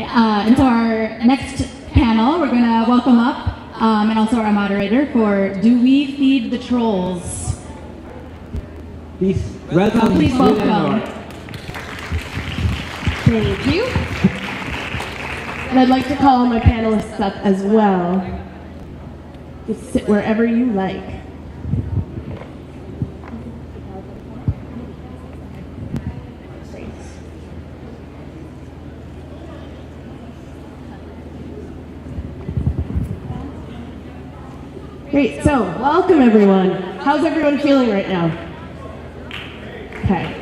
And so our next panel, we're going to welcome up, and also our moderator for Do We Feed the Trolls? Please welcome. Please welcome. Thank you. And I'd like to call my panelists up as well. Just sit wherever you like. Great, so welcome everyone. How's everyone feeling right now? Okay.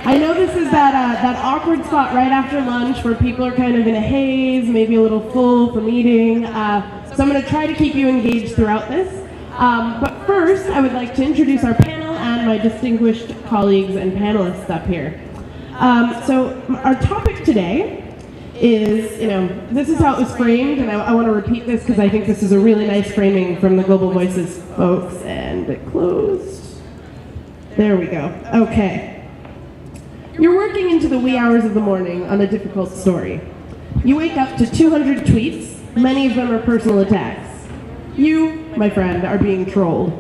I know this is that awkward spot right after lunch where people are kind of in a haze, maybe a little full from eating. So I'm going to try to keep you engaged throughout this. But first, I would like to introduce our panel and my distinguished colleagues and panelists up here. So our topic today is, this is how it was framed, and I want to repeat this because I think this is a really nice framing from the Global Voices folks, and it closed. There we go. Okay. You're working into the wee hours of the morning on a difficult story. You wake up to 200 tweets, many of them are personal attacks. You, my friend, are being trolled.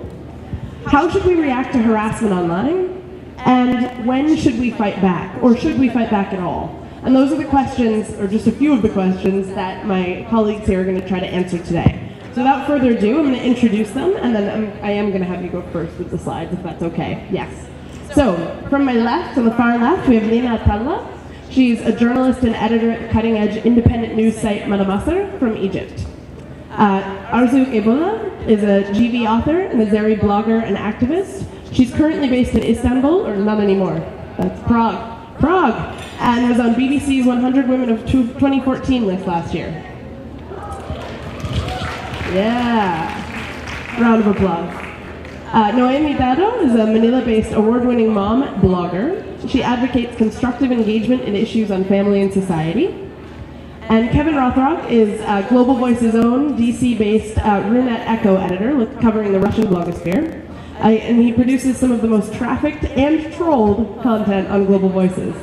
How should we react to harassment online? And when should we fight back? Or should we fight back at all? And those are the questions, or just a few of the questions, that my colleagues here are going to try to answer today. So without further ado, I'm going to introduce them, and then I am going to have you go first with the slides, if that's okay. Yes. So, from my left, on the far left, we have Lina Attalah. She's a journalist and editor at the cutting-edge independent news site Masr from Egypt. Arzu is a GV author and a Zeri blogger and activist. She's currently based in Istanbul, or not anymore. That's Prague, and was on BBC's 100 Women of 2014 list last year. Yeah, round of applause. Noemi Lardizabal-Dado is a Manila-based award-winning mom blogger. She advocates constructive engagement in issues on family and society. And Kevin Rothrock is Global Voice's own DC-based RuNet Echo editor, covering the Russian blogosphere. And he produces some of the most trafficked and trolled content on Global Voices.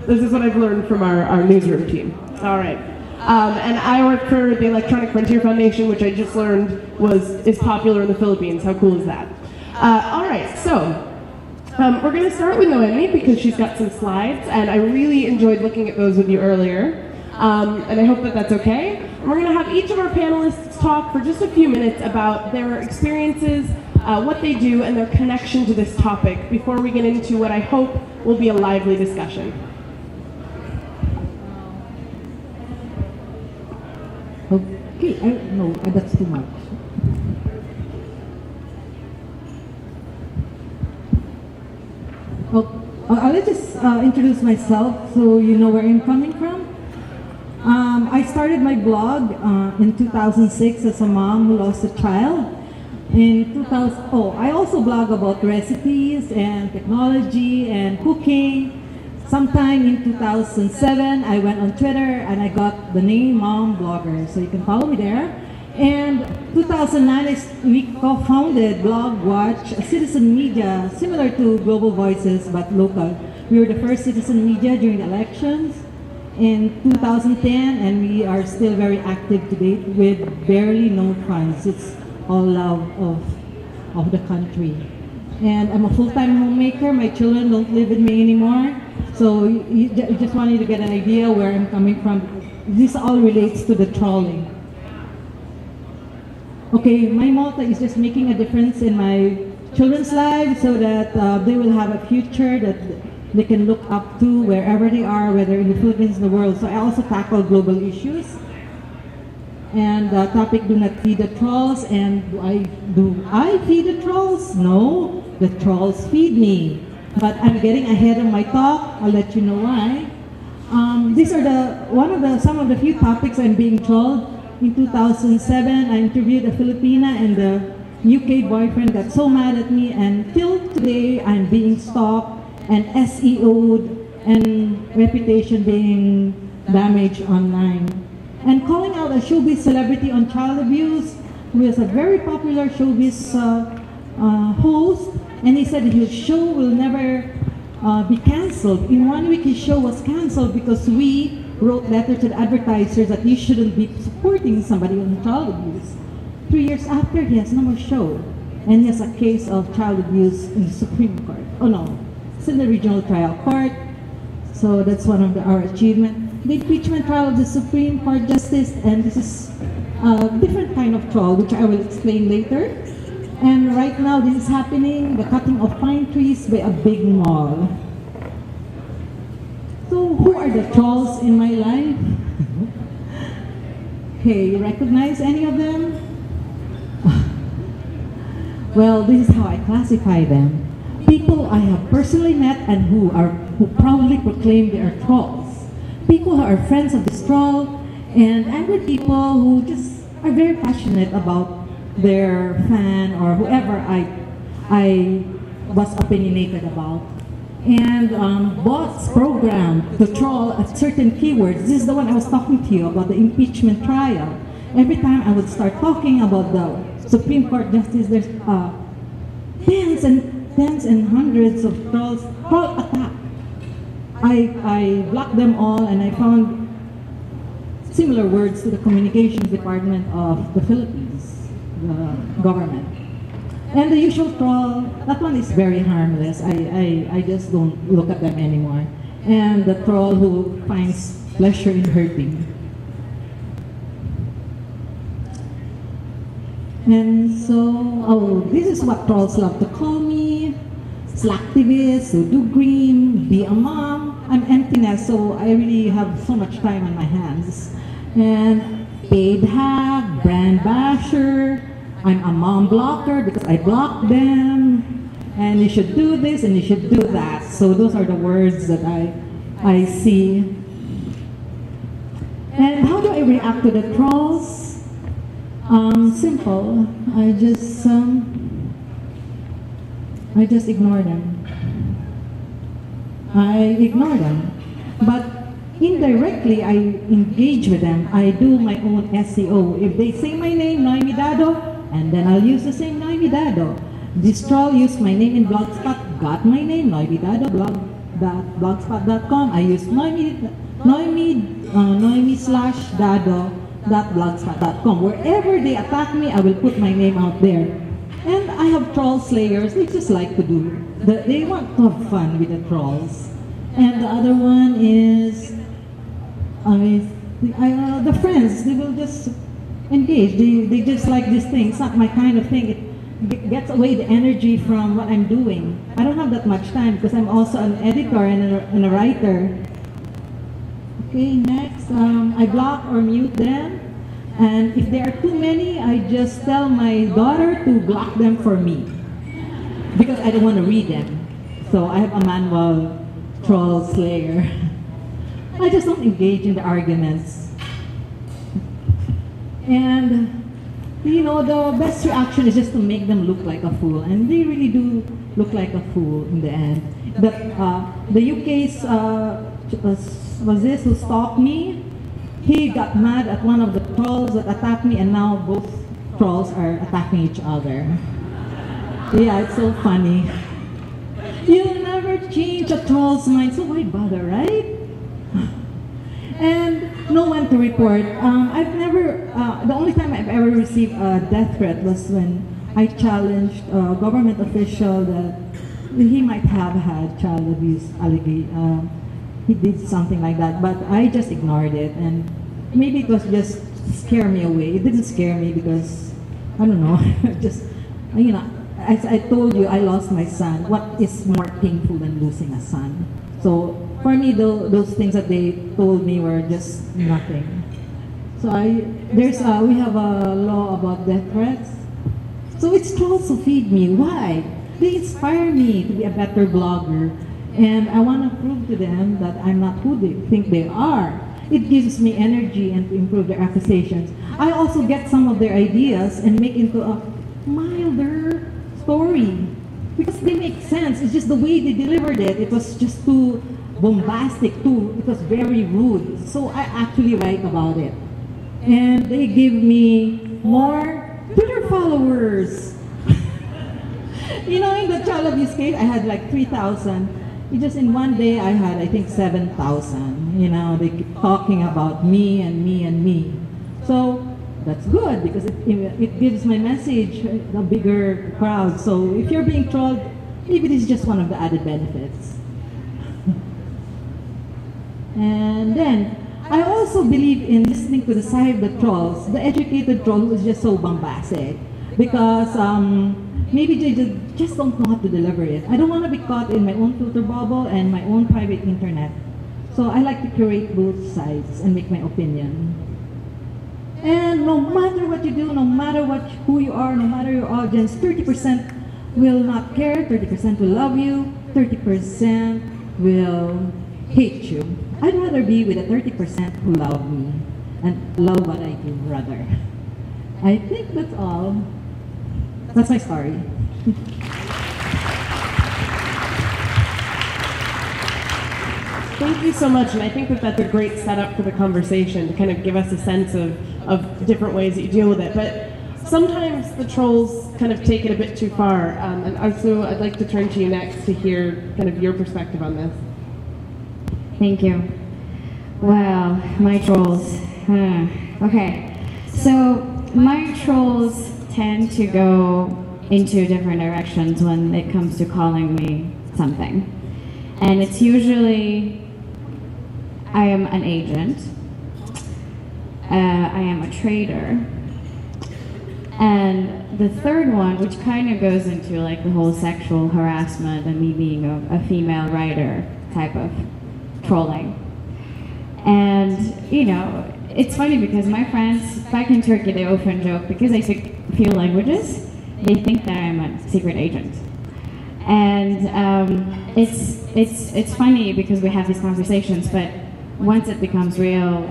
This is what I've learned from our newsroom team. All right. And I work for the Electronic Frontier Foundation, which I just learned is popular in the Philippines. How cool is that? All right, so we're going to start with Noemi because she's got some slides, and I really enjoyed looking at those with you earlier. And I hope that that's okay. And we're going to have each of our panelists talk for just a few minutes about their experiences, what they do, and their connection to this topic before we get into what I hope will be a lively discussion. Okay, no, that's too much. I'll just introduce myself so you know where I'm coming from. I started my blog in 2006 as a mom who lost a child. I also blog about recipes and technology and cooking. Sometime in 2007, I went on Twitter and I got the name Mom Blogger, so you can follow me there. And 2009, we co-founded Blog Watch, a citizen media similar to Global Voices but local. We were the first citizen media during the elections in 2010, and we are still very active to date with barely no funds. It's all love of the country. And I'm a full-time homemaker. My children don't live with me anymore. So you just wanted to get an idea where I'm coming from. This all relates to the trolling. Okay, my motto is just making a difference in my children's lives so that they will have a future that they can look up to wherever they are, whether in the Philippines, the world. So I also tackle global issues. And the topic, do not feed the trolls. And do I feed the trolls? No, the trolls feed me. But I'm getting ahead of my talk. I'll let you know why. These are some of the few topics I'm being trolled. In 2007, I interviewed a Filipina, and the UK boyfriend got so mad at me, and till today, I'm being stalked and SEO'd and reputation being damaged online. And calling out a showbiz celebrity on child abuse, who is a very popular showbiz host, and he said his show will never be canceled. In 1 week, his show was canceled because we wrote letter to the advertisers that you shouldn't be supporting somebody on child abuse. 3 years after, he has no more show. And he has a case of child abuse in the Supreme Court. Oh no, it's in the regional trial court. So that's one of our achievements. The impeachment trial of the Supreme Court Justice, and this is a different kind of trial, which I will explain later. And right now, this is happening, the cutting of pine trees by a big mall. So who are the trolls in my life? Okay, you recognize any of them? Well, this is how I classify them. People I have personally met and who proudly proclaim they are trolls. People who are friends of this troll, and angry people who just are very passionate about their fan or whoever I was opinionated about. And bots programmed to troll at certain keywords. This is the one I was talking to you about, the impeachment trial. Every time I would start talking about the Supreme Court Justice, there's tens and hundreds of trolls, troll attack. I blocked them all, and I found similar words to the communications department of the Philippines, the government. And the usual troll, that one is very harmless. I just don't look at them anymore. And the troll who finds pleasure in hurting. And so, this is what trolls love to call me. Slacktivist, who do green, be a mom. I'm emptiness, so I really have so much time on my hands. And paid hack, brand basher, I'm a mom blocker because I block them. And you should do this and you should do that. So those are the words that I see. And how do I react to the trolls? Simple. I just ignore them. I ignore them. But indirectly, I engage with them. I do my own SEO. If they say my name, Noemi Dado, and then I'll use the same Noemi Dado. This troll used my name in Blogspot, got my name, Noemi Dado, blogspot.com. I use Noemi/Dado.blogspot.com. Wherever they attack me, I will put my name out there. And I have troll slayers. They just like to do. They want to have fun with the trolls. And the other one is the friends. They will just engage. They just like this thing. It's not my kind of thing. It gets away the energy from what I'm doing. I don't have that much time because I'm also an editor and a writer. Okay, next. I block or mute them. And if there are too many, I just tell my daughter to block them for me because I don't want to read them. So I have a manual troll slayer. I just don't engage in the arguments. And you know, the best reaction is just to make them look like a fool, and they really do look like a fool in the end. But the UK's was this who stopped me? He got mad at one of the trolls that attacked me, and now both trolls are attacking each other. Yeah, it's so funny. You'll never change a troll's mind, so why bother, right? And no one to report. I've never, the only time I've ever received a death threat was when I challenged a government official that he might have had child abuse allegation. He did something like that, but I just ignored it, and maybe it was just scare me away. It didn't scare me because, I don't know, just, you know, as I told you, I lost my son. What is more painful than losing a son? So for me, those things that they told me were just nothing. So we have a law about death threats. So it's trolls who feed me. Why? They inspire me to be a better blogger. And I want to prove to them that I'm not who they think they are. It gives me energy and to improve their accusations. I also get some of their ideas and make into a milder story. Because they make sense. It's just the way they delivered it. It was just too bombastic, it was very rude. So I actually write about it. And they give me more Twitter followers. You know, in the child abuse case, I had like 3,000. just in one day I had, I think, 7,000. You know, they keep talking about me and me and me. So that's good because it gives my message a bigger crowd. So if you're being trolled, maybe this is just one of the added benefits. And then I also believe in listening to the side of the trolls, the educated troll who is just so bombastic, because maybe they just don't know how to deliver it. I don't want to be caught in my own filter bubble and my own private internet. So I like to curate both sides and make my opinion. And no matter what you do, no matter who you are, no matter your audience, 30% will not care, 30% will love you, 30% will hate you. I'd rather be with the 30% who love me and love what I do rather. I think that's all. That's my story. Thank you so much, and I think that that's a great setup for the conversation to kind of give us a sense of different ways that you deal with it. But sometimes the trolls kind of take it a bit too far. And Arzu, I'd like to turn to you next to hear kind of your perspective on this. Thank you. Wow, my trolls. Okay, so my trolls tend to go into different directions when it comes to calling me something. And it's usually, I am an agent, I am a trader, and the third one, which kind of goes into like the whole sexual harassment and me being a female writer type of trolling. And, you know, it's funny because my friends back in Turkey, they often joke, because I speak a few languages, they think that I'm a secret agent. And it's funny because we have these conversations, but once it becomes real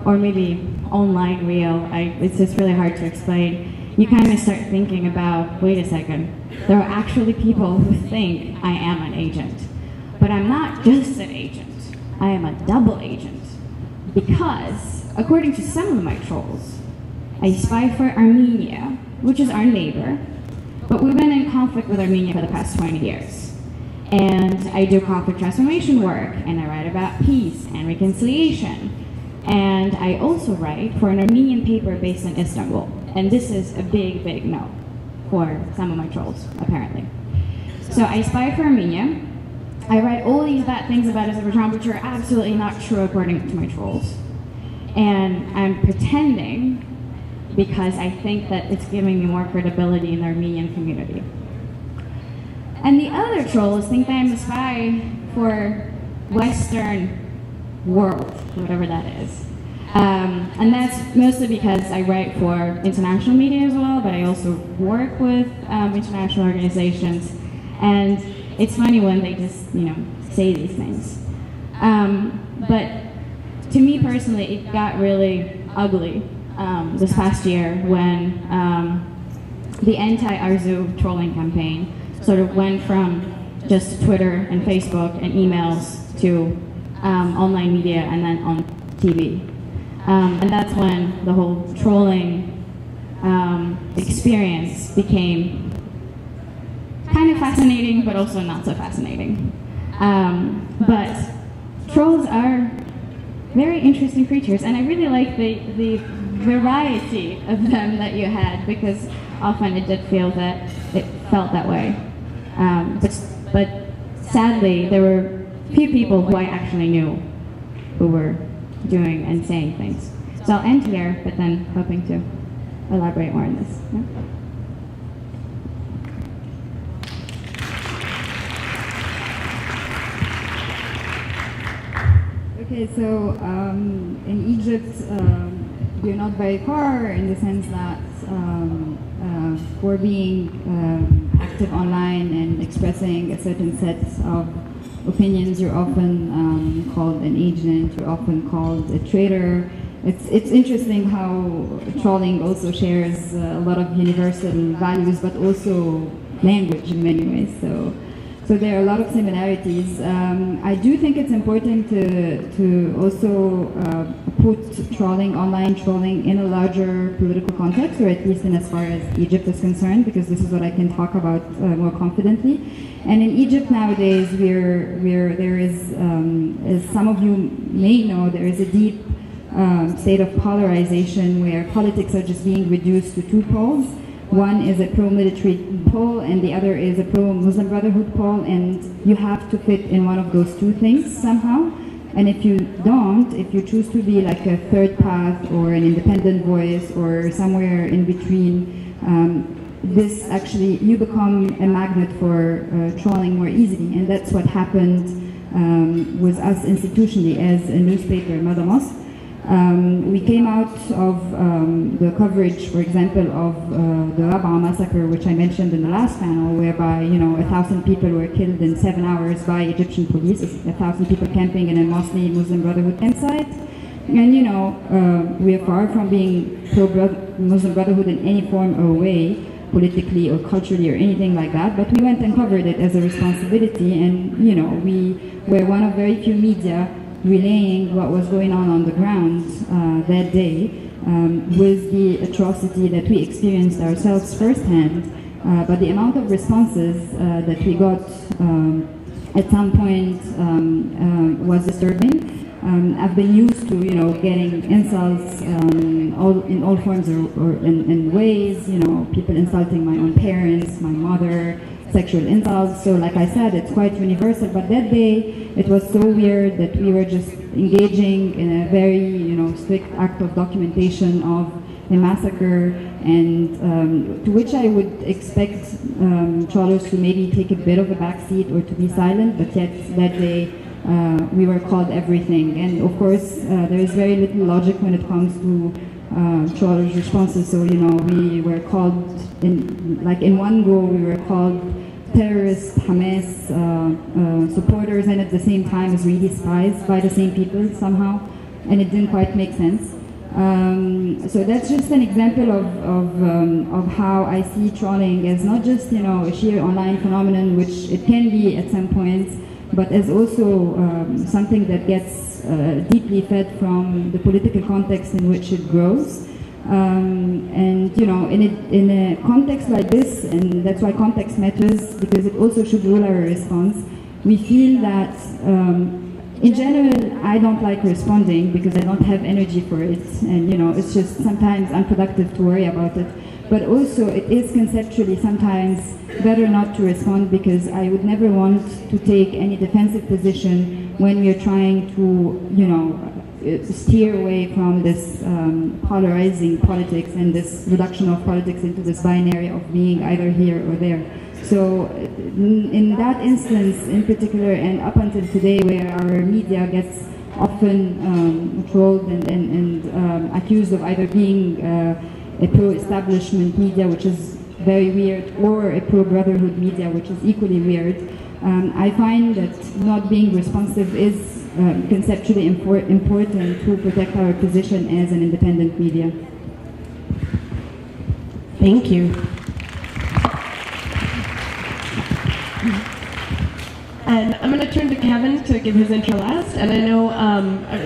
or maybe online real, it's just really hard to explain. You kind of start thinking about, wait a second, there are actually people who think I am an agent. But I'm not just an agent, I am a double agent. Because, according to some of my trolls, I spy for Armenia, which is our neighbor, but we've been in conflict with Armenia for the past 20 years. And I do conflict transformation work, and I write about peace and reconciliation. And I also write for an Armenian paper based in Istanbul. And this is a big, big no for some of my trolls, apparently. So I spy for Armenia. I write all these bad things about Azerbaijan, which are absolutely not true according to my trolls. And I'm pretending because I think that it's giving me more credibility in the Armenian community. And the other trolls think that I'm a spy for Western world, whatever that is. And that's mostly because I write for international media as well, but I also work with international organizations. And it's funny when they just, say these things. But to me personally, it got really ugly this past year when the anti-Arzu trolling campaign sort of went from just Twitter and Facebook and emails to online media and then on TV. And that's when the whole trolling experience became kind of fascinating, but also not so fascinating. But trolls are very interesting creatures, and I really like the variety of them that you had, because often it did feel that it felt that way. But sadly, there were few people who I actually knew who were doing and saying things. So I'll end here, but then hoping to elaborate more on this. Yeah? Okay, so in Egypt, you're not very far in the sense that for being active online and expressing a certain set of opinions, you're often called an agent, you're often called a traitor. It's interesting how trolling also shares a lot of universal values, but also language in many ways. So there are a lot of similarities. I do think it's important to also put trolling, online trolling, in a larger political context, or at least in as far as Egypt is concerned, because this is what I can talk about more confidently. And in Egypt nowadays, there is, as some of you may know, there is a deep state of polarization where politics are just being reduced to two poles. One is a pro-military pole and the other is a pro-Muslim Brotherhood pole, and you have to fit in one of those two things somehow. And if you don't, if you choose to be like a third path or an independent voice or somewhere in between, this actually, you become a magnet for trolling more easily. And that's what happened with us institutionally as a newspaper, Mada. We came out of the coverage, for example, of the Rabaa massacre, which I mentioned in the last panel, whereby 1,000 people were killed in 7 hours by Egyptian police, 1,000 people camping in a mostly Muslim Brotherhood campsite. And we are far from being pro-Muslim Brotherhood in any form or way, politically or culturally or anything like that, but we went and covered it as a responsibility, and we were one of very few media relaying what was going on the ground that day, with the atrocity that we experienced ourselves firsthand. But the amount of responses that we got at some point was disturbing. I've been used to, getting insults in all forms or in ways, people insulting my own parents, my mother, sexual insults. So like I said, it's quite universal, but that day it was so weird that we were just engaging in a very, strict act of documentation of a massacre, and to which I would expect trawlers to maybe take a bit of a backseat or to be silent, but yet that day we were called everything. And of course, there is very little logic when it comes to trawlers' responses. So, we were called, in one go, we were called terrorists, Hamas supporters, and at the same time Israeli spies by the same people somehow, and it didn't quite make sense. So that's just an example of how I see trolling as not just a sheer online phenomenon, which it can be at some points, but as also something that gets deeply fed from the political context in which it grows. And in a context like this, and that's why context matters, because it also should rule our response. We feel that in general, I don't like responding because I don't have energy for it, and it's just sometimes unproductive to worry about it. But also, it is conceptually sometimes better not to respond, because I would never want to take any defensive position when we're trying to, steer away from this polarizing politics and this reduction of politics into this binary of being either here or there. So in that instance in particular, and up until today, where our media gets often trolled and accused of either being a pro-establishment media, which is very weird, or a pro-brotherhood media, which is equally weird, I find that not being responsive is conceptually important to protect our position as an independent media. Thank you. And I'm going to turn to Kevin to give his intro last. And I know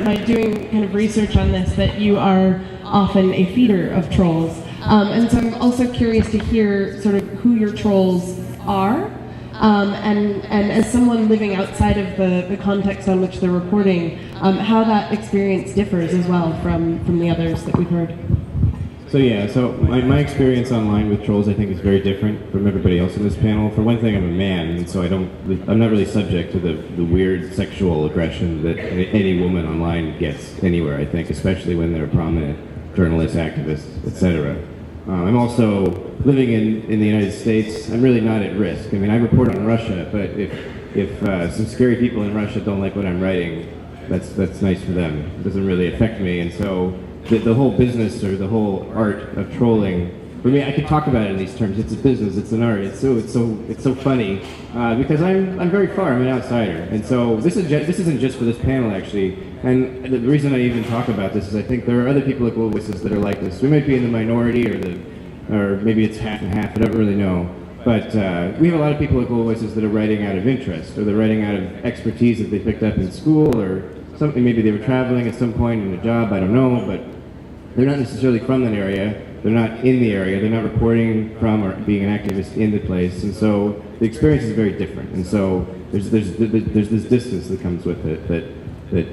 by doing kind of research on this that you are often a feeder of trolls. And so I'm also curious to hear sort of who your trolls are. And as someone living outside of the context on which they're reporting, how that experience differs as well from the others that we've heard. So my experience online with trolls, I think, is very different from everybody else in this panel. For one thing, I'm a man, and so I'm not really subject to the weird sexual aggression that any woman online gets anywhere, I think, especially when they're a prominent journalist, activist, etc. I'm also living in the United States. I'm really not at risk. I mean, I report on Russia, but if some scary people in Russia don't like what I'm writing, that's nice for them. It doesn't really affect me, and so the whole business or the whole art of trolling, for me, I could talk about it in these terms. It's a business. It's an art. It's so funny because I'm very far. I'm an outsider, and so this isn't just for this panel actually. And the reason I even talk about this is I think there are other people at Global Voices that are like this. We might be in the minority, or maybe it's half and half. I don't really know. But we have a lot of people at Global Voices that are writing out of interest, or they're writing out of expertise that they picked up in school, or something. Maybe they were traveling at some point in a job, I don't know, but they're not necessarily from that area. They're not in the area. They're not reporting from or being an activist in the place, and so the experience is very different. And so there's this distance that comes with it that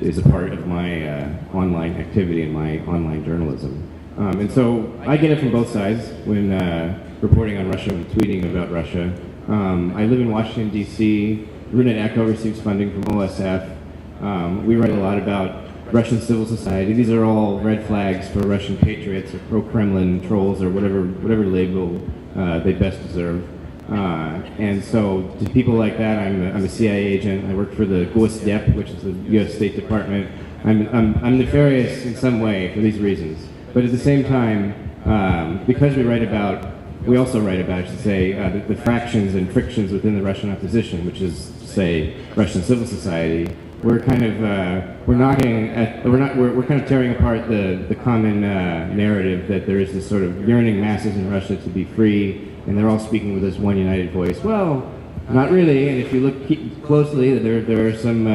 is a part of my online activity and my online journalism. And so I get it from both sides when reporting on Russia and tweeting about Russia. I live in Washington, D.C. RuNet Echo receives funding from OSF. We write a lot about Russian civil society. These are all red flags for Russian patriots or pro-Kremlin trolls or whatever label they best deserve. And so to people like that, I'm a CIA agent. I work for the Gosdep, which is the U.S. State Department. I'm nefarious in some way for these reasons. But at the same time, because we also write about, I should say, the fractions and frictions within the Russian opposition, which is, say, Russian civil society. We're kind of we're kind of tearing apart the common narrative that there is this sort of yearning masses in Russia to be free, and they're all speaking with this one united voice. Well, not really. And if you look closely, there are some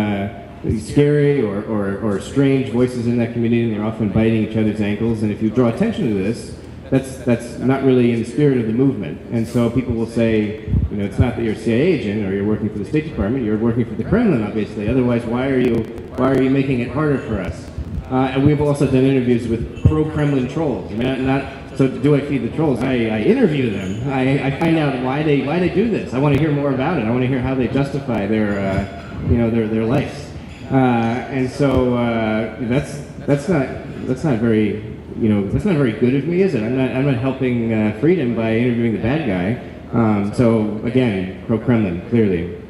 scary or strange voices in that community, and they're often biting each other's ankles. And if you draw attention to this, that's not really in the spirit of the movement. And so people will say, you know, it's not that you're a CIA agent or you're working for the State Department, you're working for the Kremlin, obviously. Otherwise, why are you making it harder for us? And we've also done interviews with pro-Kremlin trolls. I mean, so do I feed the trolls? I interview them. I find out why they do this. I want to hear more about it. I want to hear how they justify their life. And so that's not very. You know, that's not very good of me, is it? I'm not helping freedom by interviewing the bad guy. So again, pro-Kremlin, clearly.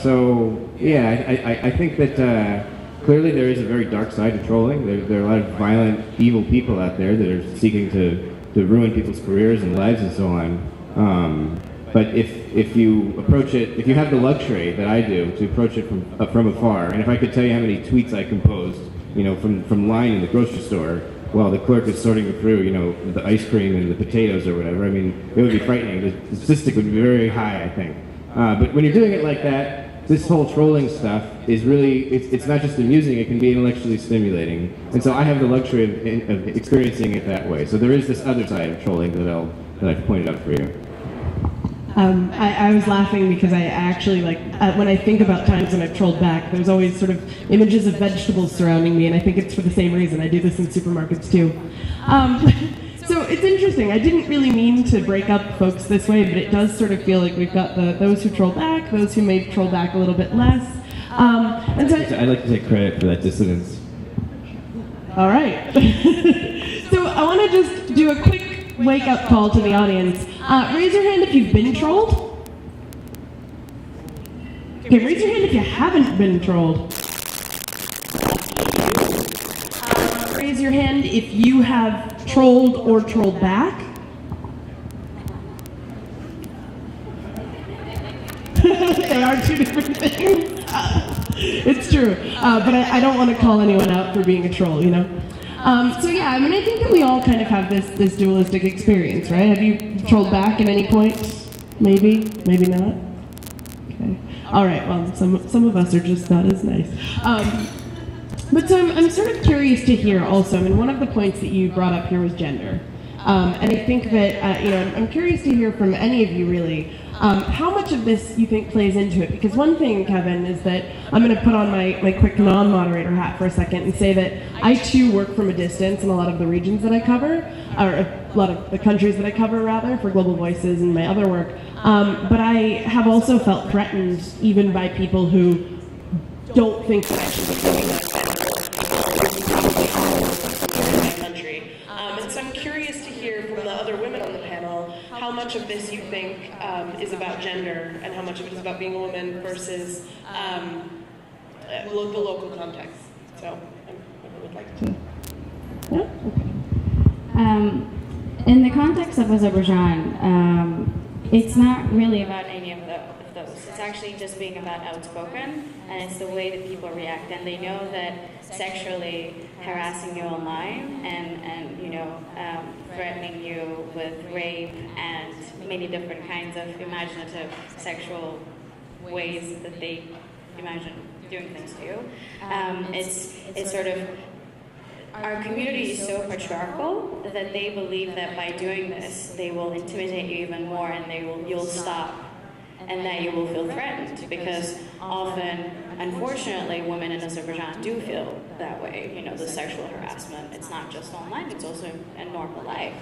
So yeah, I think that clearly there is a very dark side to trolling. There are a lot of violent, evil people out there that are seeking to ruin people's careers and lives and so on. But if you approach it, if you have the luxury that I do to approach it from afar, and if I could tell you how many tweets I composed, you know, from line in the grocery store, while the clerk is sorting through, you know, the ice cream and the potatoes or whatever. I mean, it would be frightening. The statistic would be very high, I think. But when you're doing it like that, this whole trolling stuff is really, it's not just amusing, it can be intellectually stimulating. And so I have the luxury of experiencing it that way. So there is this other side of trolling that I've pointed out for you. I was laughing because I actually, when I think about times when I've trolled back, there's always sort of images of vegetables surrounding me, and I think it's for the same reason. I do this in supermarkets too. So it's interesting. I didn't really mean to break up folks this way, but it does sort of feel like we've got those who troll back, those who may troll back a little bit less. And so I'd like to take credit for that dissonance. All right. So I want to just do a quick wake-up call to the audience. Raise your hand if you've been trolled. Okay, raise your hand if you haven't been trolled. Raise your hand if you have trolled or trolled back. They are two different things. It's true, but I don't want to call anyone out for being a troll, you know? So yeah, I mean, I think that we all kind of have this dualistic experience, right? Have you trolled back at any point? Maybe, maybe not. Okay. All right. Well, some of us are just not as nice. But so I'm sort of curious to hear also. I mean, one of the points that you brought up here was gender, and I think that I'm curious to hear from any of you really. How much of this you think plays into it? Because one thing, Kevin, is that I'm going to put on my quick non-moderator hat for a second and say that I too work from a distance in a lot of the regions that I cover, or a lot of the countries that I cover rather, for Global Voices and my other work. But I have also felt threatened even by people who don't think that I should be doing that in my country. And so I'm curious to hear from the other women on the panel how much of this you think is about gender and how much of it is about being a woman versus the local context. So I would like to. Yeah? Okay. In the context of Azerbaijan, it's not really about any of those. It's actually just being about outspoken, and it's the way that people react, and they know that sexually harassing you online and you know, threatening you with rape and many different kinds of imaginative sexual ways that they imagine doing things to you. It's sort of, our community is so patriarchal that they believe that by doing this, they will intimidate you even more, and you'll stop, and that you will feel threatened, because often, unfortunately, women in Azerbaijan do feel that way. You know, the sexual harassment, it's not just online, it's also in normal life.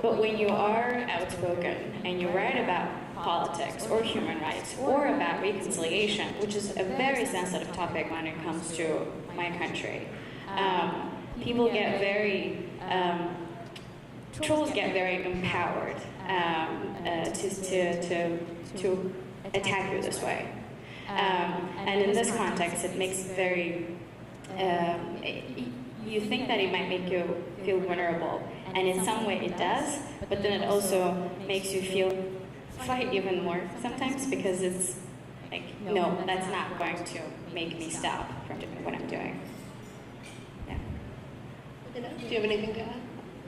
But when you are outspoken and you write about politics or human rights or about reconciliation, which is a very sensitive topic when it comes to my country, people get very, trolls get very empowered to attack you this way. And in this context, it makes very, you think that it might make you feel vulnerable, and in some way it does, but then it also makes you fight even more sometimes, because it's like, no, that's not going to make me stop from doing what I'm doing. Yeah. Do you have anything to add?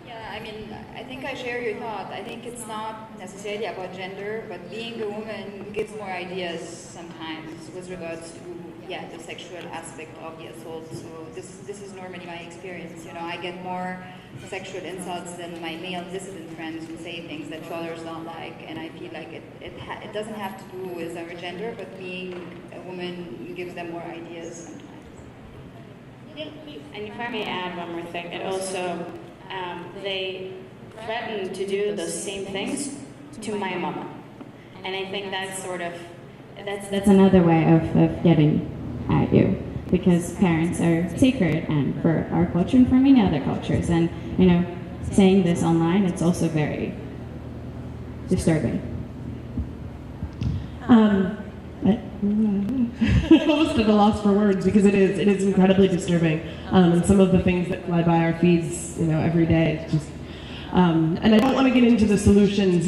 Yeah, I mean, I think I share your thought. I think it's not necessarily about gender, but being a woman gives more ideas sometimes with regards to, yeah, the sexual aspect of the assault. So this is normally my experience. You know, I get more sexual insults than my male dissident friends who say things that trollers don't like, and I feel like it doesn't have to do with our gender, but being a woman gives them more ideas sometimes. And if I may add one more thing, it also, they threaten to do the same things to my mama. And I think that's sort of, that's another way of getting at you, because parents are sacred, and for our culture and for many other cultures. And, you know, saying this online, it's also very disturbing. I'm almost at a loss for words, because it is incredibly disturbing, and some of the things that fly by our feeds, you know, every day. It's just, and I don't want to get into the solutions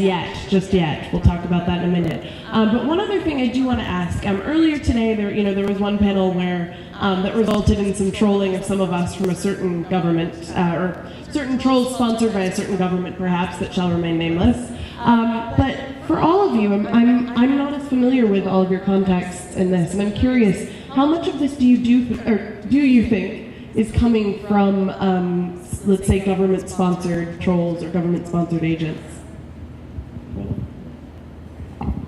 just yet. We'll talk about that in a minute. But one other thing I do want to ask. Earlier today, there was one panel where that resulted in some trolling of some of us from a certain government, or certain trolls sponsored by a certain government, perhaps, that shall remain nameless. But for all of you, I'm not as familiar with all of your contexts in this, and I'm curious, how much of this do you think is coming from, let's say, government-sponsored trolls or government-sponsored agents?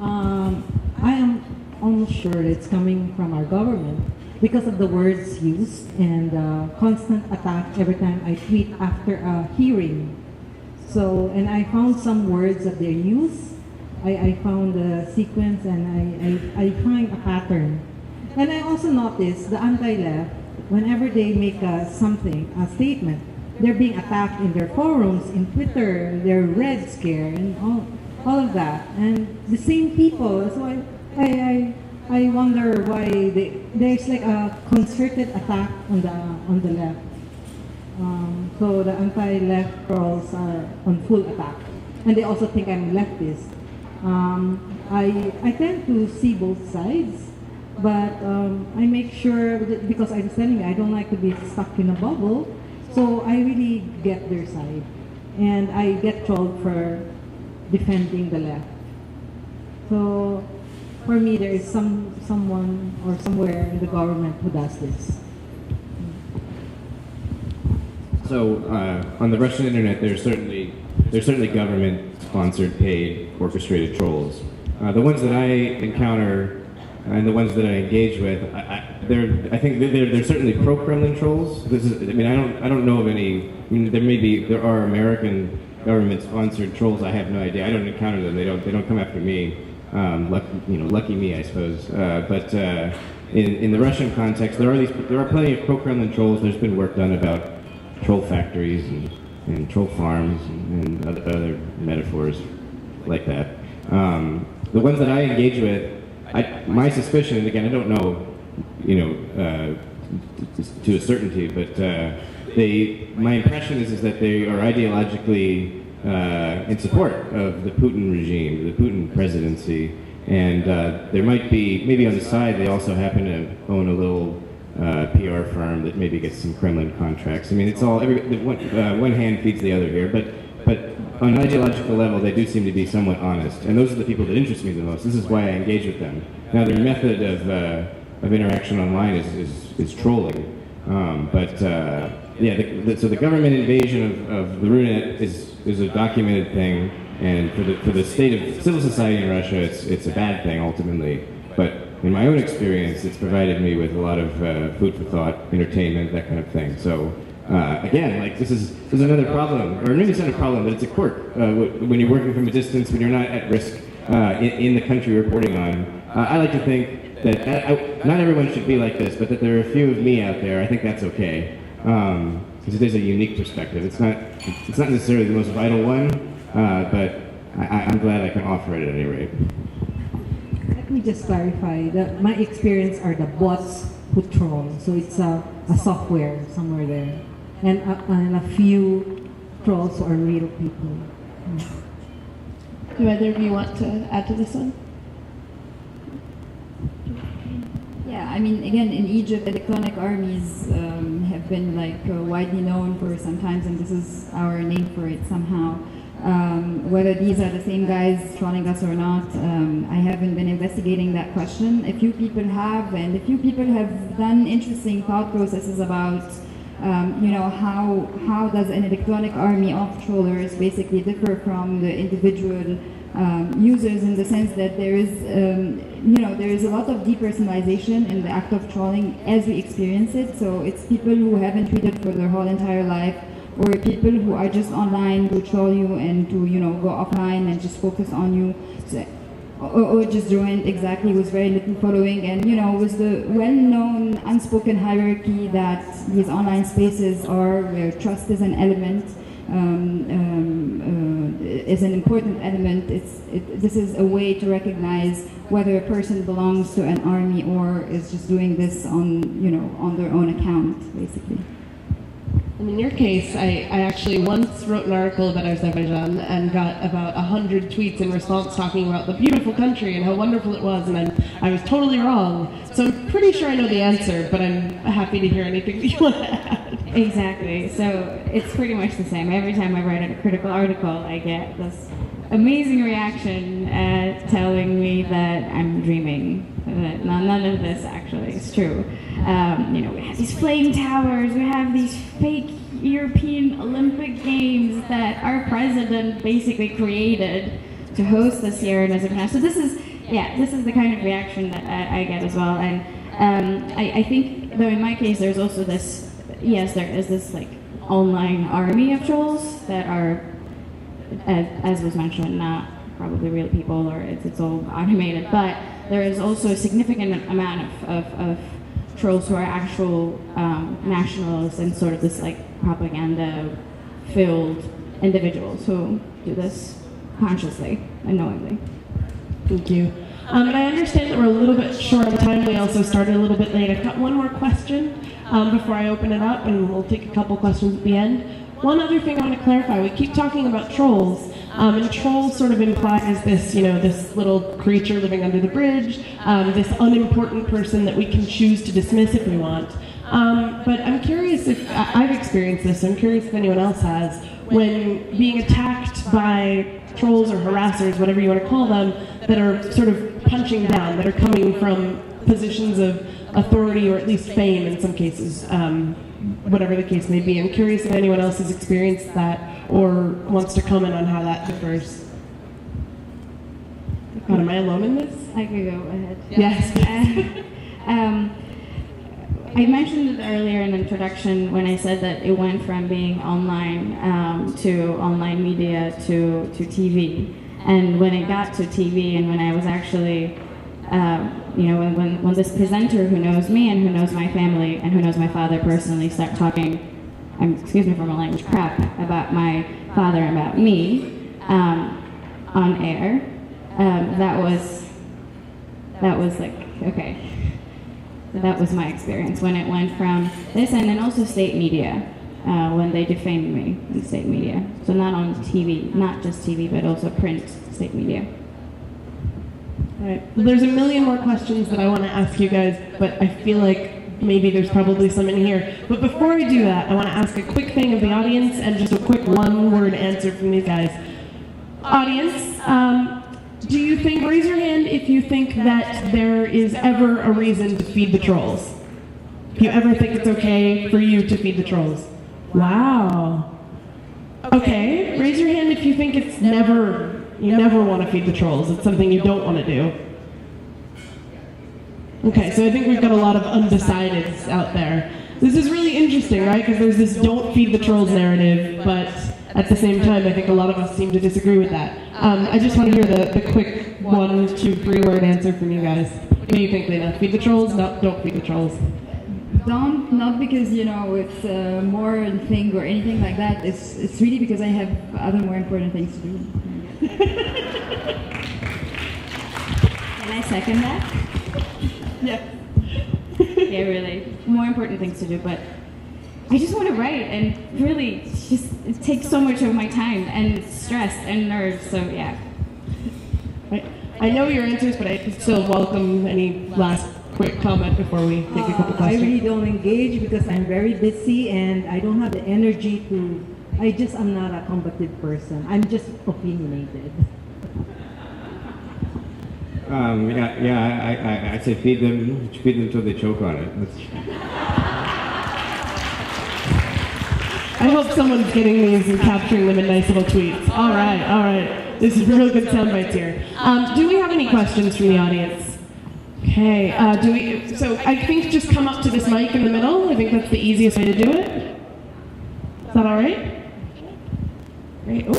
I am almost sure it's coming from our government because of the words used and constant attack every time I tweet after a hearing. So, and I found some words that they use. I found a sequence, and I find a pattern. And I also noticed the anti-left, whenever they make a statement, they're being attacked in their forums, in Twitter, they're Red Scare, and all of that. And the same people, so I wonder why there's like a concerted attack on the left. So the anti-left trolls are on full attack, and they also think I'm leftist. I tend to see both sides, but I make sure that, because I'm telling you, I don't like to be stuck in a bubble, so I really get their side, and I get trolled for defending the left. So for me, there is someone or somewhere in the government who does this. So on the Russian internet, there's certainly government-sponsored, paid, orchestrated trolls. The ones that I encounter and the ones that I engage with, I think they're certainly pro-Kremlin trolls. I don't know of any. There are American government-sponsored trolls. I have no idea. I don't encounter them. They don't come after me. Lucky me, I suppose. But in the Russian context, there are plenty of pro-Kremlin trolls. There's been work done about troll factories and troll farms and other metaphors like that. The ones that I engage with, my suspicion, and again, I don't know, to a certainty, but my impression is that they are ideologically in support of the Putin regime, the Putin presidency, And there might be, maybe on the side, they also happen to own a little PR firm that maybe gets some Kremlin contracts. I mean, it's all, one hand feeds the other here, but on an ideological level, they do seem to be somewhat honest. And those are the people that interest me the most. This is why I engage with them. Now, their method of interaction online is trolling. Yeah, so the government invasion of the RuNet is a documented thing, and for the state of civil society in Russia, it's a bad thing ultimately. But in my own experience, it's provided me with a lot of food for thought, entertainment, that kind of thing. So again, like this is another problem, or maybe it's not a problem, but it's a quirk. When you're working from a distance, when you're not at risk in the country you're reporting on, I like to think that not everyone should be like this, but that there are a few of me out there. I think that's okay, because it is a unique perspective. It's not necessarily the most vital one, but I'm glad I can offer it at any rate. Let me just clarify that my experience are the bots who troll. So it's a software somewhere there, and a few trolls are real people. Do either of you want to add to this one? Yeah, I mean, again, in Egypt, electronic armies have been widely known for some time, and this is our name for it somehow. Whether these are the same guys trolling us or not, I haven't been investigating that question. A few people have, and a few people have done interesting thought processes about, how does an electronic army of trollers basically differ from the individual users, in the sense that there is a lot of depersonalization in the act of trolling as we experience it. So it's people who haven't tweeted for their whole entire life, or people who are just online to troll you and to go offline and just focus on you, or just joined exactly with very little following, and with the well-known unspoken hierarchy that these online spaces are, where trust is an element, is an important element. This is a way to recognize whether a person belongs to an army or is just doing this on their own account, basically. And in your case, I actually once wrote an article about Azerbaijan and got about 100 tweets in response talking about the beautiful country and how wonderful it was, and I was totally wrong. So I'm pretty sure I know the answer, but I'm happy to hear anything that you want to add. Exactly. So it's pretty much the same. Every time I write a critical article, I get this amazing reaction telling me that I'm dreaming. That none of this actually is true. We have these flame towers, we have these fake European Olympic Games that our president basically created to host this year in Azerbaijan. So this is the kind of reaction that I get as well. And I think, though in my case, there's also this, yes, there is this online army of trolls that are, as was mentioned, not probably real people, or it's all automated, but there is also a significant amount of trolls who are actual nationalists and sort of this propaganda-filled individuals who do this consciously and knowingly. Thank you. And I understand that we're a little bit short on time. We also started a little bit late. I've got one more question before I open it up, and we'll take a couple questions at the end. One other thing I want to clarify, we keep talking about trolls, and trolls sort of implies this, this little creature living under the bridge, this unimportant person that we can choose to dismiss if we want. But I'm curious if, I've experienced this, so I'm curious if anyone else has, when being attacked by trolls or harassers, whatever you want to call them, that are sort of punching down, that are coming from positions of authority or at least fame in some cases. Whatever the case may be. I'm curious if anyone else has experienced that or wants to comment on how that differs. God, am I alone in this? I could go ahead. Yes. I mentioned it earlier in the introduction when I said that it went from being online to online media to TV. And when it got to TV and when I was actually when this presenter who knows me and who knows my family and who knows my father personally start talking, excuse me for my language, crap about my father and about me on air, that was okay. So that was my experience when it went from this, and then also state media, when they defamed me in state media. So not on TV, not just TV, but also print state media. All right. Well, there's a million more questions that I want to ask you guys, but I feel like maybe there's probably some in here. But before I do that, I want to ask a quick thing of the audience and just a quick one-word answer from these guys. Audience, do you think, raise your hand if you think that there is ever a reason to feed the trolls? If you ever think it's okay for you to feed the trolls? Wow. Okay, raise your hand if you think it's never, you never want to feed the trolls. It's something you don't want to do. Okay, so I think we've got a lot of undecideds out there. This is really interesting, right? Because there's this don't feed the trolls narrative, but at the same time, I think a lot of us seem to disagree with that. I just want to hear the quick 1, 2, 3 word answer from you guys. What do you think, Lina? Feed the trolls? No, don't feed the trolls. Don't, not because, you know, it's more thing or anything like that. It's really because I have other more important things to do. Can I second that? Yeah. Yeah, really. More important things to do, but I just want to write, and really, it takes so much of my time and stress and nerves, so yeah. I know your answers, but I still welcome any last quick comment before we take a couple I questions. really don't engage because I'm very busy and I don't have the energy to, I'm not a combative person. I'm just opinionated. I say feed them till they choke on it. I hope someone's getting these and capturing them in nice little tweets. All right. This is real good sound bites here. Do we have any questions from the audience? Okay, so I think just come up to this mic in the middle. I think that's the easiest way to do it. Is that all right? Great. Ooh.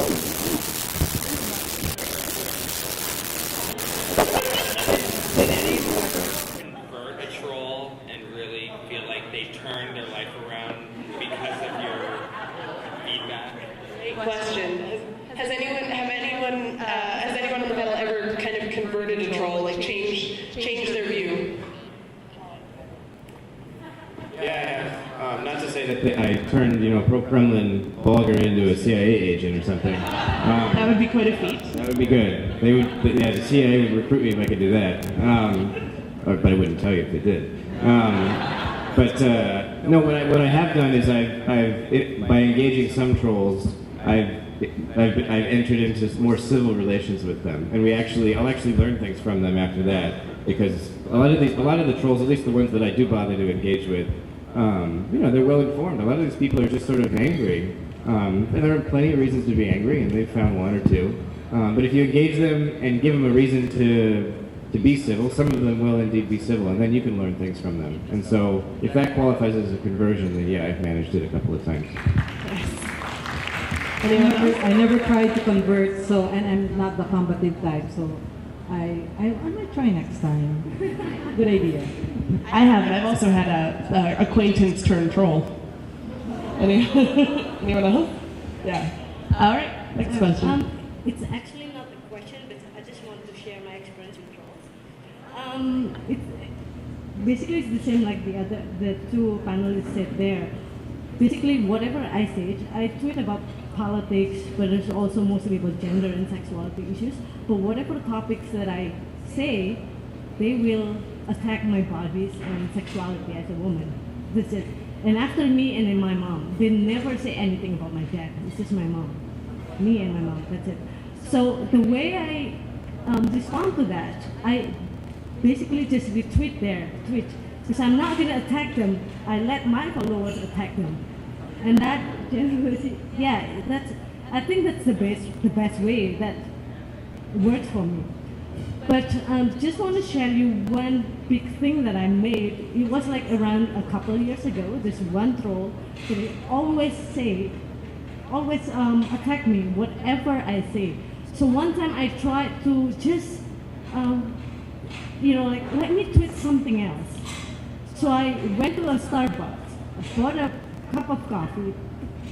Convert a troll and really feel like they turned their life around because of your feedback? Great question. Has anyone on the panel ever kind of converted a troll, like changed their view? Yeah. Not to say that I turned, pro-Kremlin blogger into a CIA agent or something. That would be quite a feat. That would be good. The CIA would recruit me if I could do that. But I wouldn't tell you if they did. No, what I have done is by engaging some trolls, I've entered into more civil relations with them, and I'll actually learn things from them after that, because a lot of the trolls, at least the ones that I do bother to engage with, they're well informed. A lot of these people are just sort of angry, and there are plenty of reasons to be angry, and they've found one or two. But if you engage them and give them a reason to be civil, some of them will indeed be civil, and then you can learn things from them. And so, if that qualifies as a conversion, then yeah, I've managed it a couple of times. I never tried to convert, and I'm not the combative type, so I might try next time. Good idea. I haven't. I've also had a acquaintance turn troll. Anyone else? Yeah. All right. Next question. It's actually not a question, but I just want to share my experience with trolls. Basically, it's the same like the two panelists said there. Basically, whatever I say, I tweet about politics, but it's also mostly about gender and sexuality issues. But whatever topics that I say, they will attack my bodies and sexuality as a woman. That's it. And after me and then my mom, they never say anything about my dad. It's just my mom. Me and my mom, that's it. So the way I respond to that, I basically just retweet their tweet. Because I'm not going to attack them, I let my followers attack them. And that generally, I think that's the best way that works for me. But just want to share you one big thing that I made. It was like around a couple of years ago. This one troll that always attack me whatever I say. So one time I tried to just, let me tweet something else. So I went to a Starbucks, bought a cup of coffee,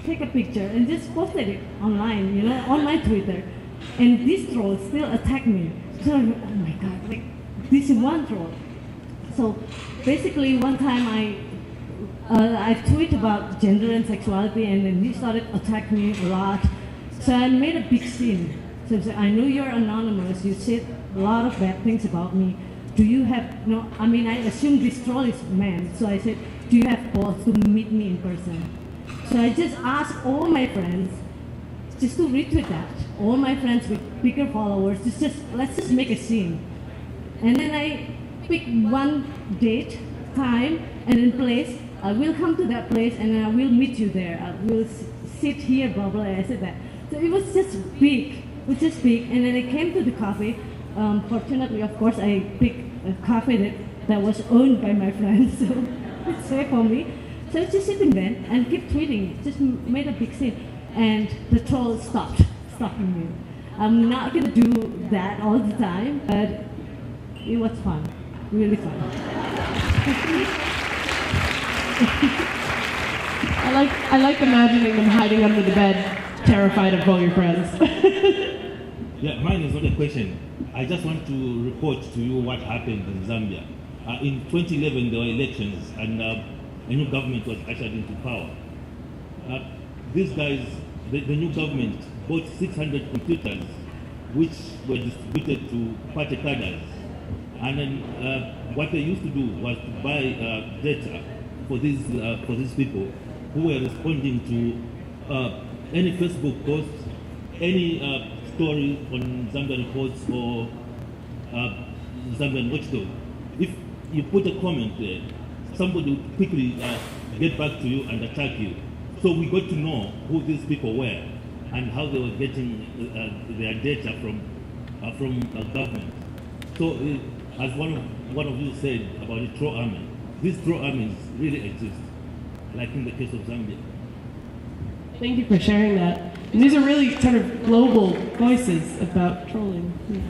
take a picture, and just posted it online, on my Twitter. And this troll still attacked me. So, oh my God, this is one troll. So basically, one time I tweet about gender and sexuality, and then he started attacking me a lot. So I made a big scene. So I know you're anonymous. You said a lot of bad things about me. Do you have, no, I mean, I assume this troll is man, so I said, do you have balls to meet me in person? So I just asked all my friends just to retweet that. All my friends with bigger followers, let's just make a scene. And then I picked one date, time, and then place. I will come to that place and I will meet you there. I will sit here, blah, blah, I said that. So it was just big, and then I came to the cafe. Fortunately, of course, I picked a cafe that was owned by my friends, so it's safe for me. So I was just sitting there and kept tweeting, just made a big scene. And the troll stopped stalking me. I'm not gonna do that all the time, but it was fun, really fun. I like imagining them hiding under the bed, terrified of all your friends. Yeah, mine is not a question. I just want to report to you what happened in Zambia. In 2011, there were elections, and a new government was ushered into power. These guys, the new government bought 600 computers, which were distributed to party cadres. And then what they used to do was to buy data for these people who were responding to any Facebook post, any story on Zambian Reports or Zambian Watchdog. If you put a comment there, somebody would quickly get back to you and attack you. So we got to know who these people were and how they were getting their data from government. So as one of you said about the troll army, these troll armies really exist, like in the case of Zambia. Thank you for sharing that. And these are really kind of global voices about trolling. Yeah.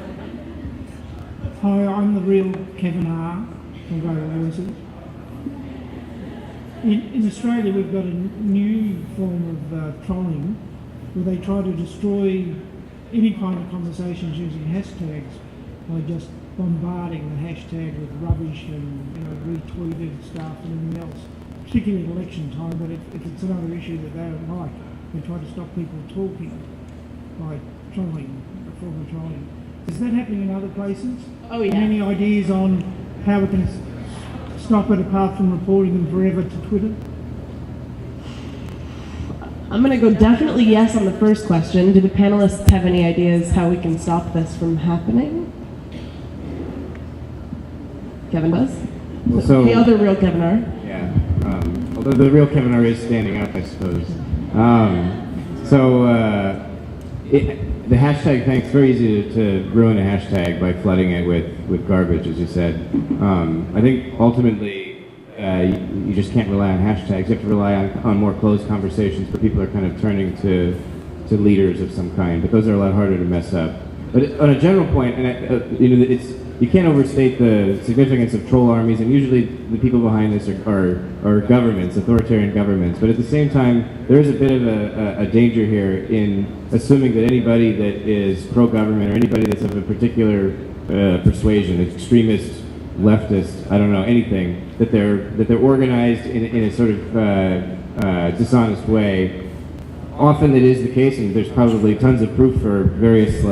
Hi, I'm the real Kevin R. from Global Voices. In Australia, we've got a new form of trolling where they try to destroy any kind of conversations using hashtags by just bombarding the hashtag with rubbish and retweeted stuff and everything else, particularly at election time. But if it's another issue that they don't like, they try to stop people talking by trolling, a form of trolling. Is that happening in other places? Oh yeah. And any ideas on how we can stop it apart from reporting them forever to Twitter? I'm going to go definitely yes on the first question. Do the panelists have any ideas how we can stop this from happening? Kevin does? So, the other real Kevin R. Yeah. Although the real Kevin R is standing up, I suppose. The hashtag thing, it's very easy to ruin a hashtag by flooding it with garbage, as you said. I think ultimately you just can't rely on hashtags. You have to rely on more closed conversations where people are kind of turning to leaders of some kind. But those are a lot harder to mess up. But on a general point, and you can't overstate the significance of troll armies, and usually the people behind this are governments, authoritarian governments. But at the same time, there is a bit of a danger here in assuming that anybody that is pro-government or anybody that's of a particular persuasion, extremist, leftist, I don't know, anything, that they're organized in a sort of dishonest way. Often it is the case, and there's probably tons of proof for various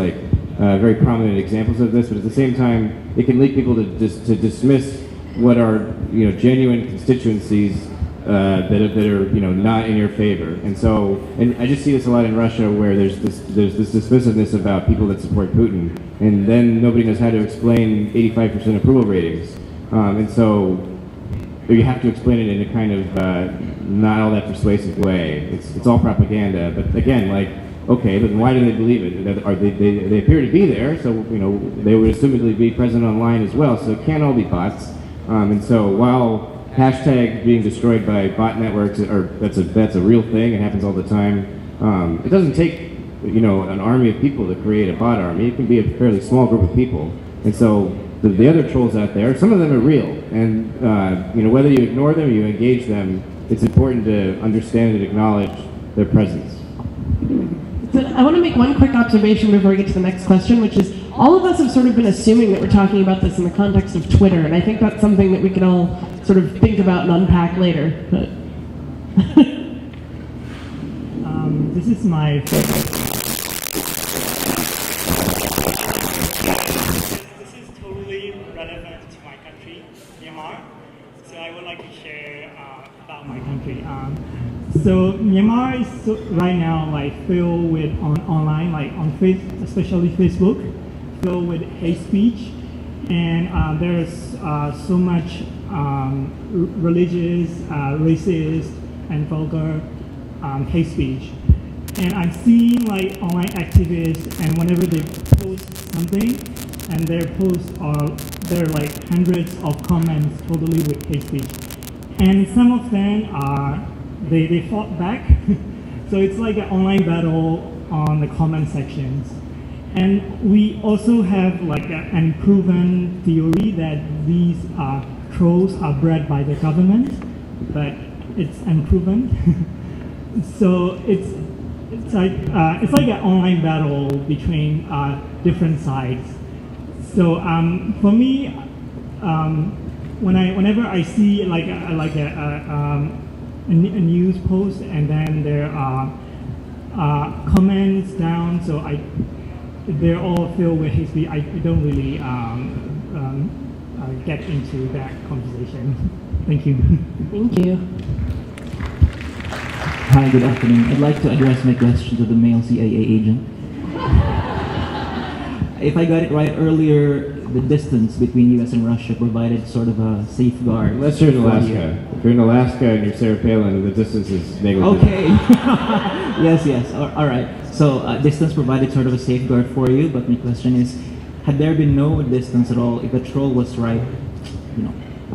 very prominent examples of this, but at the same time, it can lead people to dismiss what are genuine constituencies that are not in your favor. And so, and I just see this a lot in Russia, where there's this dismissiveness about people that support Putin, and then nobody knows how to explain 85% approval ratings. And so, you have to explain it in a kind of not all that persuasive way. It's all propaganda, but again, okay, but why do they believe it? They appear to be there, so they would assumedly be present online as well. So it can't all be bots. And so while hashtag being destroyed by bot networks, that's a real thing. It happens all the time. It doesn't take an army of people to create a bot army. It can be a fairly small group of people. And so the other trolls out there, some of them are real, and whether you ignore them or you engage them, it's important to understand and acknowledge their presence. So I want to make one quick observation before we get to the next question, which is all of us have sort of been assuming that we're talking about this in the context of Twitter, and I think that's something that we can all sort of think about and unpack later. But this is my favorite. like to share about my country. So Myanmar is right now like filled with online, like on especially Facebook, filled with hate speech, and there's so much religious, racist, and vulgar hate speech. And I've seen like online activists, and whenever they post something, and their posts are there are like hundreds of comments totally with hate speech, and some of them are they fought back. So it's like an online battle on the comment sections. And we also have like an unproven theory that these trolls are bred by the government, but it's unproven. So it's like an online battle between different sides. So for me, whenever I see like a news post and then there are comments down, so they're all filled with hate speech, I don't really get into that conversation. Thank you. Thank you. Hi, good afternoon. I'd like to address my question to the male CIA agent. If I got it right earlier, the distance between US and Russia provided sort of a safeguard. Unless you're in Alaska. If you're in Alaska and you're Sarah Palin, the distance is negligible. Okay. Yes. All right. So distance provided sort of a safeguard for you, but my question is, had there been no distance at all, if a troll was right,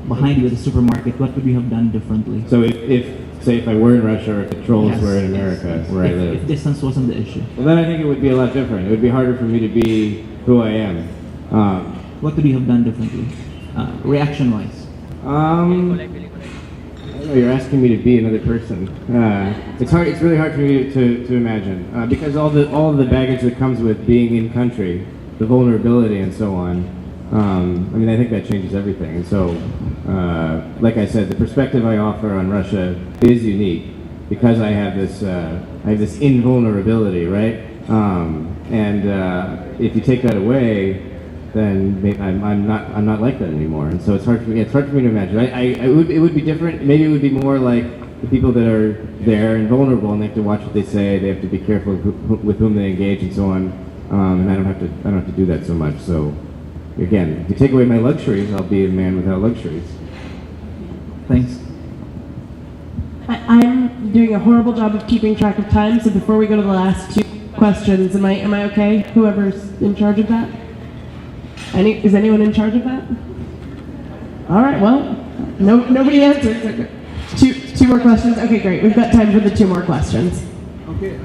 behind you at the supermarket, what would you have done differently? So if I were in Russia or if the trolls were in America, where I live. If distance wasn't the issue. Well, then I think it would be a lot different. It would be harder for me to be who I am. What could you have done differently, reaction-wise? I don't know, you're asking me to be another person. It's really hard for me to imagine because all the baggage that comes with being in country, the vulnerability and so on. I think that changes everything. And so, like I said, the perspective I offer on Russia is unique because I have this invulnerability, right? If you take that away, then I'm not like that anymore. And so it's hard for me to imagine. It would be different. Maybe it would be more like the people that are there and vulnerable, and they have to watch what they say. They have to be careful with whom they engage and so on. And I don't have to do that so much. So. Again, if you take away my luxuries, I'll be a man without luxuries. Thanks. I'm doing a horrible job of keeping track of time, so before we go to the last two questions, am I okay? Whoever's in charge of that? Is anyone in charge of that? All right, well, nobody answered. Two more questions? Okay, great. We've got time for the two more questions. Okay,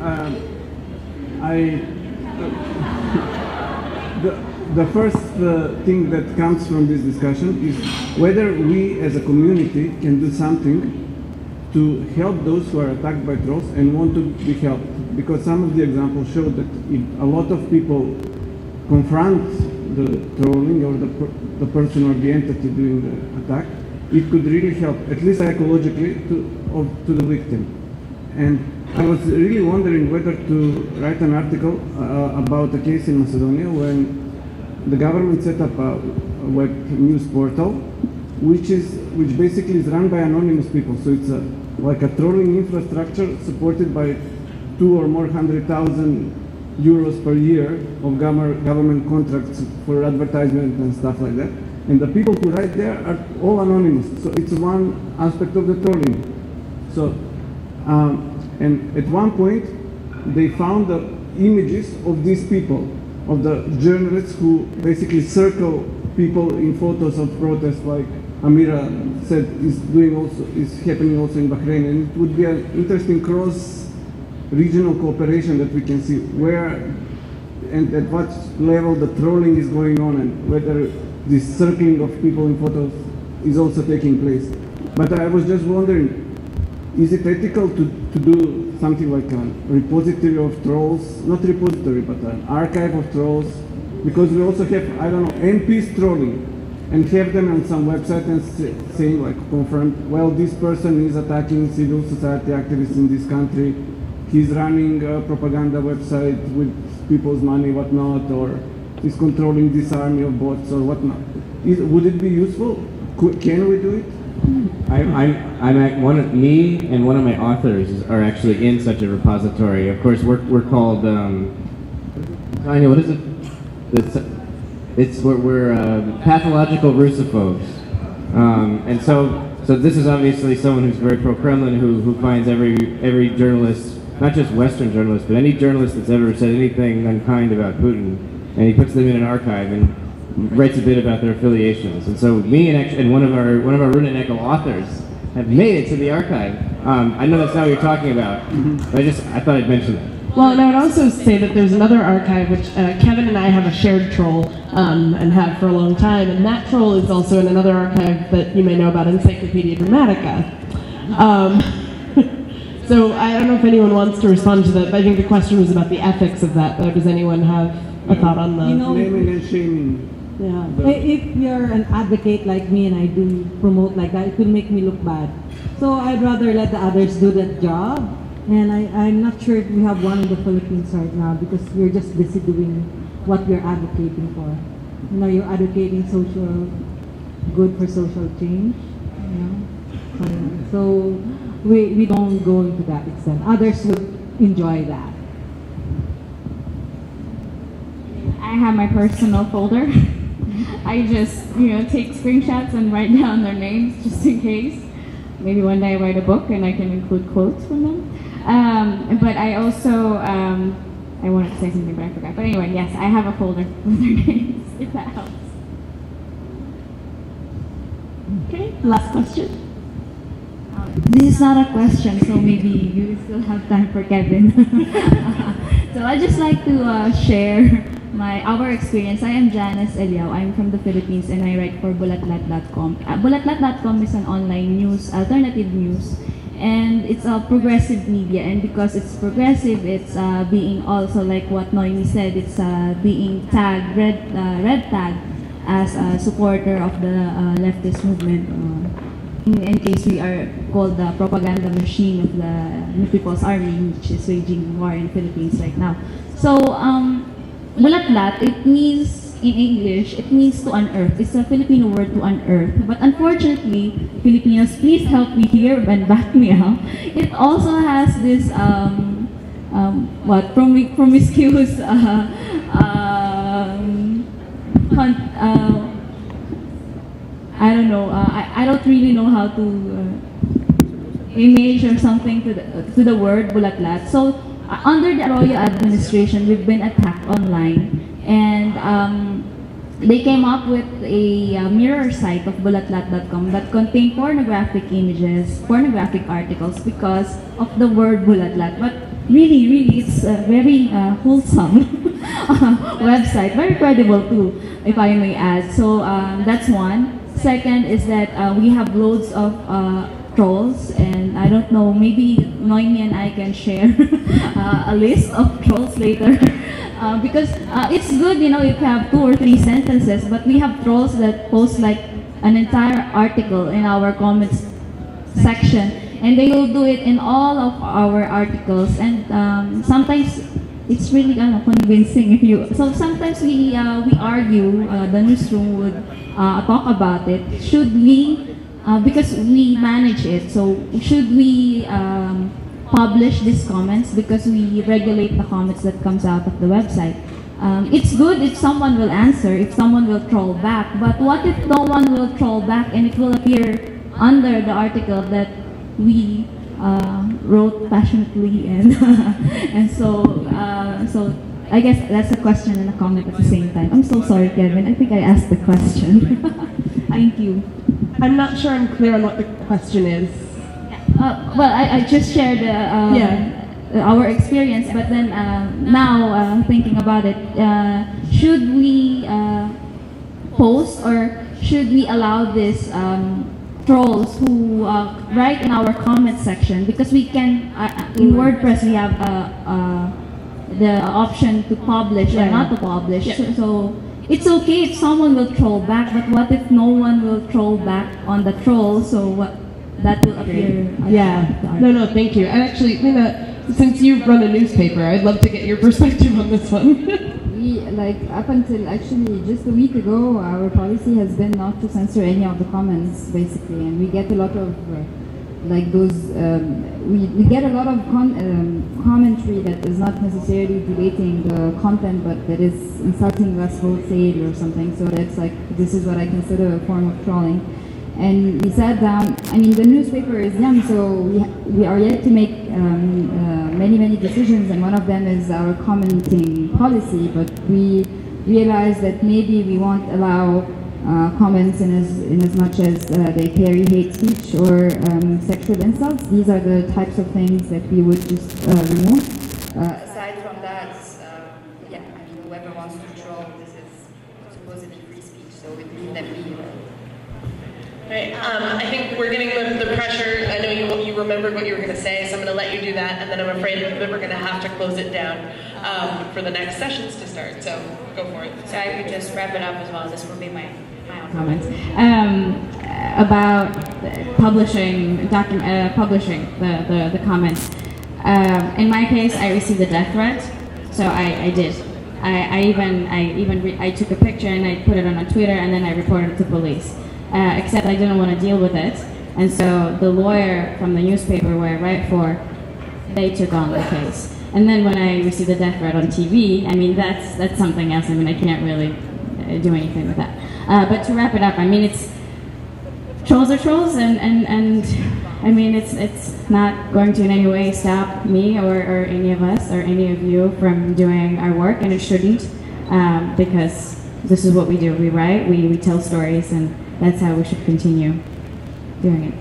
The first thing that comes from this discussion is whether we as a community can do something to help those who are attacked by trolls and want to be helped. Because some of the examples show that if a lot of people confront the trolling or the person or the entity doing the attack, it could really help, at least psychologically, to the victim. And I was really wondering whether to write an article about a case in Macedonia when the government set up a web news portal, which basically is run by anonymous people. So it's like a trolling infrastructure supported by 200,000 or more euros per year of government contracts for advertisement and stuff like that. And the people who write there are all anonymous. So it's one aspect of the trolling. So, and at one point, they found the images of these people, of the journalists who basically circle people in photos of protests, like Amira said is happening also in Bahrain, and it would be an interesting cross-regional cooperation that we can see where and at what level the trolling is going on and whether this circling of people in photos is also taking place. But I was just wondering, is it ethical to do something like a repository of trolls, not repository, but an archive of trolls? Because we also have, I don't know, MPs trolling, and have them on some website and saying, like, confirmed, well, this person is attacking civil society activists in this country, he's running a propaganda website with people's money, whatnot, or he's controlling this army of bots or whatnot. Would it be useful? Can we do it? Me and one of my authors are actually in such a repository. Of course, we're called. Tanya, what is it? We're pathological Russophobes, and so this is obviously someone who's very pro-Kremlin, who finds every journalist, not just Western journalists, but any journalist that's ever said anything unkind about Putin, and he puts them in an archive and writes a bit about their affiliations. And so me and one of our RuNet authors have made it to the archive. I know that's not what you're talking about, but I thought I'd mention that. Well, and I would also say that there's another archive which Kevin and I have a shared troll and have for a long time, and that troll is also in another archive that you may know about, Encyclopedia Dramatica. So I don't know if anyone wants to respond to that, but I think the question was about the ethics of that, though. Does anyone have a thought on the... Naming and shaming. Yeah. If you're an advocate like me and I do promote like that, it will make me look bad. So I'd rather let the others do that job. And I'm not sure if we have one in the Philippines right now because we're just busy doing what we're advocating for. You know, you're advocating social good for social change. You know, so we don't go into that extent. Others would enjoy that. I have my personal folder. I just, take screenshots and write down their names just in case. Maybe one day I write a book and I can include quotes from them. But I also, I wanted to say something but I forgot. But anyway, yes, I have a folder with their names, if that helps. Okay, last question. This is not a question, so maybe you still have time for Kevin. So I'd just like to share our experience. I am Janice Eliao. I'm from the Philippines and I write for bulatlat.com. Bulatlat.com is an online news, alternative news, and it's a progressive media. And because it's progressive, it's being also, like what Noemi said, it's being tagged, red tagged as a supporter of the leftist movement. In case we are called the propaganda machine of the New People's Army, which is waging war in the Philippines right now. So, bulatlat, it means, in English, it means to unearth. It's a Filipino word, to unearth. But unfortunately, Filipinos, please help me here and back me up. It also has this, promiscuous, I don't know. I don't really know how to image or something to the word bulatlat. So under the Arroyo administration, we've been attacked online, and they came up with a mirror site of bulatlat.com that contained pornographic images, pornographic articles because of the word bulatlat. But really, it's a very wholesome website, very credible too, if I may add. So that's one. Second is that we have loads of trolls, and I don't know, maybe Noemi and I can share a list of trolls later. Because it's good, if you have 2 or 3 sentences, but we have trolls that post like an entire article in our comments section, and they will do it in all of our articles, and sometimes it's really convincing. So sometimes we argue, the newsroom would talk about it. Should we, because we manage it, so should we publish these comments because we regulate the comments that comes out of the website? It's good if someone will answer, if someone will troll back, but what if no one will troll back and it will appear under the article that we wrote passionately, and so I guess that's a question and a comment at the same time. I'm so sorry, Kevin. I think I asked the question. Thank you. I'm not sure I'm clear on what the question is. Well, I just shared our experience, but then now thinking about it, should we post or should we allow this trolls who write in our comment section, because we can, in WordPress we have the option to publish or not to publish. So it's okay if someone will troll back, but what if no one will troll back on the troll? So what, that will appear. No, thank you. And actually, Lina, since you run a newspaper, I'd love to get your perspective on this one. we, like, up until actually just a week ago, our policy has been not to censor any of the comments, basically, and we get a lot of, like those, we get a lot of commentary that is not necessarily debating the content, but that is insulting us wholesale or something, so that's like, this is what I consider a form of trolling. And we sat down, I mean, the newspaper is young, so we are yet to make many decisions, and one of them is our commenting policy, but we realized that maybe we won't allow comments in as much as they carry hate speech or sexual insults. These are the types of things that we would just remove. Aside from that, yeah, I mean, whoever wants to troll, this is supposedly free speech, so we leave them be. Right. I think we're getting the pressure. I know you remembered what you were going to say, so I'm going to let you do that, and then I'm afraid that we're going to have to close it down for the next sessions to start. So go for it. So I could just wrap it up as well. This will be my own comments about publishing the comments. In my case, I received a death threat, so I did. I took a picture and I put it on Twitter, and then I reported it to police. Except I didn't want to deal with it, and so the lawyer from the newspaper where I write for, they took on the case. And then when I received a death threat on TV, I mean that's something else. I mean, I can't really do anything with that. But to wrap it up, I mean, it's trolls are trolls, and I mean it's not going to in any way stop me or any of us or any of you from doing our work, and it shouldn't, because this is what we do. We write, we tell stories, and that's how we should continue doing it.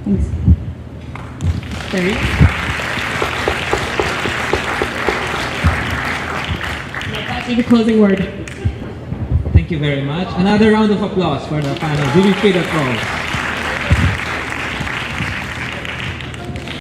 Thanks. Sorry. That's the closing word. Thank you very much. Another round of applause for the panel. Do we feed the trolls?